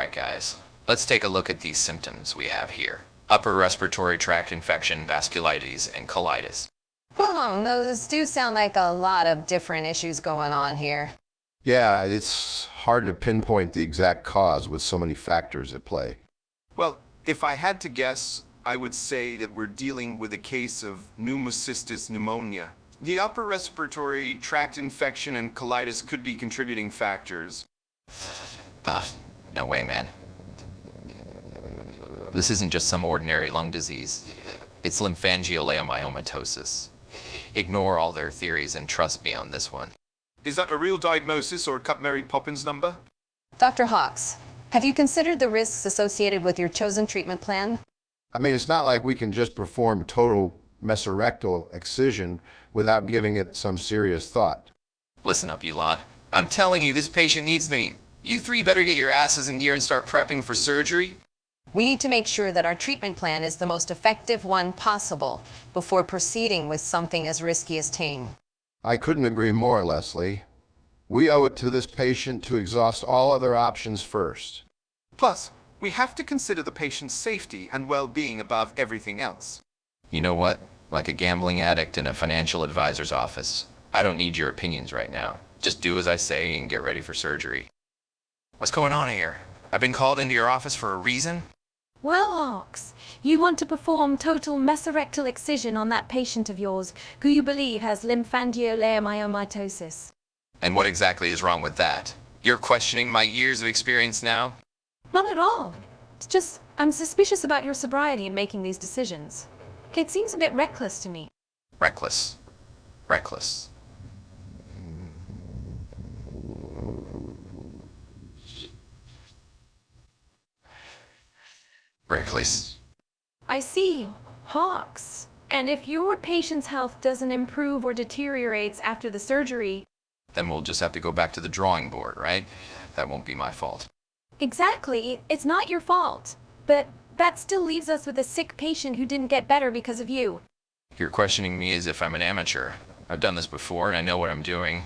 Alright guys, let's take a look at these symptoms we have here. Upper respiratory tract infection, vasculitis, and colitis. Those do sound like a lot of different issues going on here. Yeah, it's hard to pinpoint the exact cause with so many factors at play. Well, if I had to guess, I would say that we're dealing with a case of pneumocystis pneumonia. The upper respiratory tract infection and colitis could be contributing factors. No way, man. This isn't just some ordinary lung disease. It's lymphangioliomyomatosis. Ignore all their theories and trust me on this one. Is that a real diagnosis or cut Mary Poppins number? Dr. Hawks, have you considered the risks associated with your chosen treatment plan? I mean, it's not like we can just perform total mesorectal excision without giving it some serious thought. Listen up, you lot. I'm telling you, this patient needs me. You three better get your asses in gear and start prepping for surgery. We need to make sure that our treatment plan is the most effective one possible before proceeding with something as risky as TAME. I couldn't agree more, Leslie. We owe it to this patient to exhaust all other options first. Plus, we have to consider the patient's safety and well-being above everything else. You know what? Like a gambling addict in a financial advisor's office. I don't need your opinions right now. Just do as I say and get ready for surgery. What's going on here? I've been called into your office for a reason? Well, Hawks, you want to perform total mesorectal excision on that patient of yours who you believe has lymphangioliomyomatosis. And what exactly is wrong with that? You're questioning my years of experience now? Not at all. It's just, I'm suspicious about your sobriety in making these decisions. It seems a bit reckless to me. Reckless. Reckless. Reckless. I see. Hawks. And if your patient's health doesn't improve or deteriorates after the surgery... Then we'll just have to go back to the drawing board, right? That won't be my fault. Exactly. It's not your fault. But that still leaves us with a sick patient who didn't get better because of you. You're questioning me as if I'm an amateur. I've done this before and I know what I'm doing.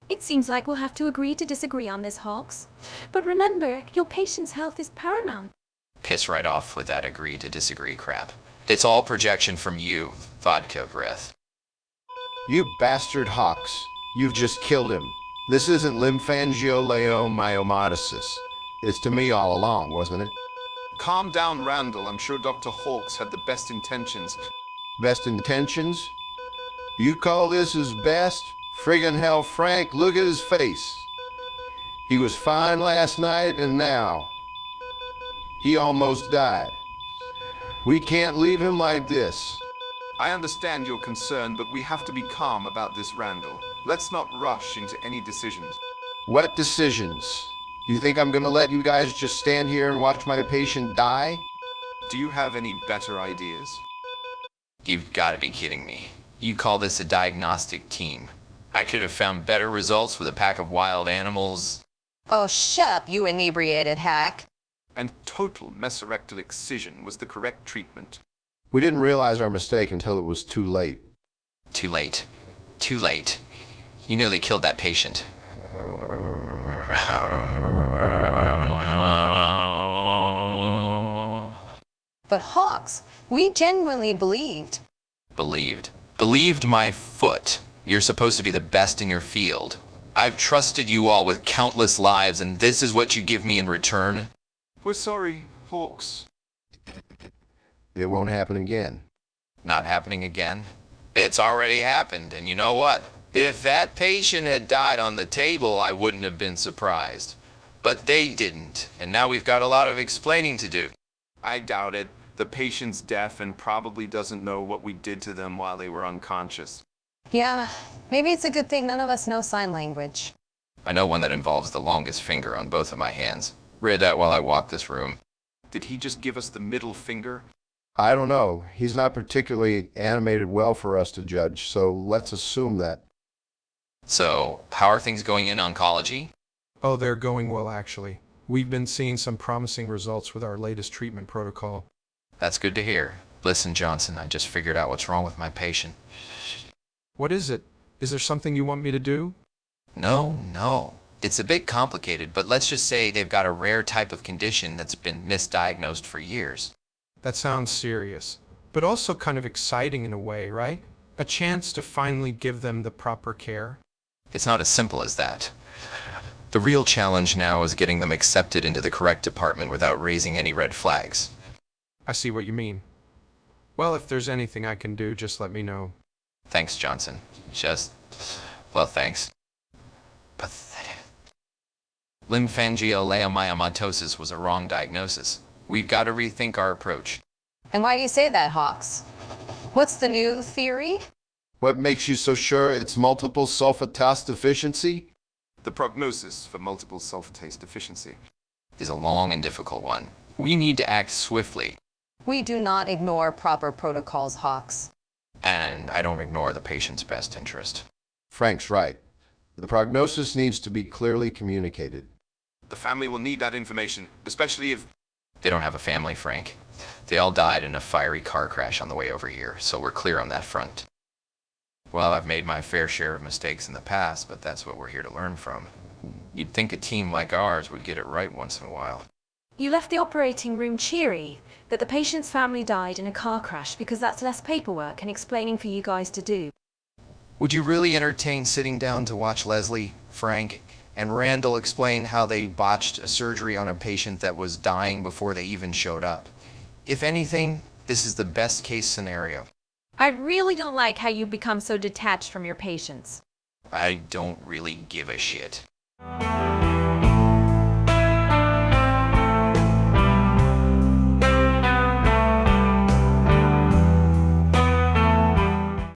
It seems like we'll have to agree to disagree on this, Hawks. But remember, your patient's health is paramount. Piss right off with that agree to disagree crap. It's all projection from you, vodka breath. You bastard Hawks. You've just killed him. This isn't lymphangioliomyomatosis. It's to me all along, wasn't it? Calm down, Randall. I'm sure Dr. Hawks had the best intentions. Best intentions? You call this his best? Friggin' hell, Frank, look at his face. He was fine last night and now he almost died. We can't leave him like this. I understand your concern, but we have to be calm about this, Randall. Let's not rush into any decisions. What decisions? You think I'm gonna let you guys just stand here and watch my patient die? Do you have any better ideas? You've got to be kidding me. You call this a diagnostic team? I could have found better results with a pack of wild animals. Oh, shut up, you inebriated hack. And total mesorectal excision was the correct treatment. We didn't realize our mistake until it was too late. Too late. Too late. You nearly killed that patient. But Hawks, we genuinely believed. Believed my foot. You're supposed to be the best in your field. I've trusted you all with countless lives, and this is what you give me in return? We're sorry, Hawks. It won't happen again. Not happening again? It's already happened, and you know what? If that patient had died on the table, I wouldn't have been surprised. But they didn't, and now we've got a lot of explaining to do. I doubt it. The patient's deaf and probably doesn't know what we did to them while they were unconscious. Yeah, maybe it's a good thing none of us know sign language. I know one that involves the longest finger on both of my hands. Read that while I walk this room. Did he just give us the middle finger? I don't know. He's not particularly animated well for us to judge, so let's assume that. So, how are things going in oncology? Oh, they're going well, actually. We've been seeing some promising results with our latest treatment protocol. That's good to hear. Listen, Johnson, I just figured out what's wrong with my patient. What is it? Is there something you want me to do? No. It's a bit complicated, but let's just say they've got a rare type of condition that's been misdiagnosed for years. That sounds serious, but also kind of exciting in a way, right? A chance to finally give them the proper care. It's not as simple as that. The real challenge now is getting them accepted into the correct department without raising any red flags. I see what you mean. Well, if there's anything I can do, just let me know. Thanks, Johnson. Well, thanks. Pathetic. Lymphangioliomyomatosis was a wrong diagnosis. We've got to rethink our approach. And why do you say that, Hawks? What's the new theory? What makes you so sure it's multiple sulfatase deficiency? The prognosis for multiple sulfatase deficiency Is a long and difficult one. We need to act swiftly, We do not ignore proper protocols, Hawks. and I don't ignore the patient's best interest. Frank's right. The prognosis needs to be clearly communicated. The family will need that information, especially if They don't have a family, Frank. They all died in a fiery car crash on the way over here, so we're clear on that front. Well, I've made my fair share of mistakes in the past, but that's what we're here to learn from. You'd think a team like ours would get it right once in a while. You left the operating room cheery that the patient's family died in a car crash because that's less paperwork and explaining for you guys to do. Would you really entertain sitting down to watch Leslie, Frank, and Randall explain how they botched a surgery on a patient that was dying before they even showed up? If anything, this is the best case scenario. I really don't like how you become so detached from your patients. I don't really give a shit.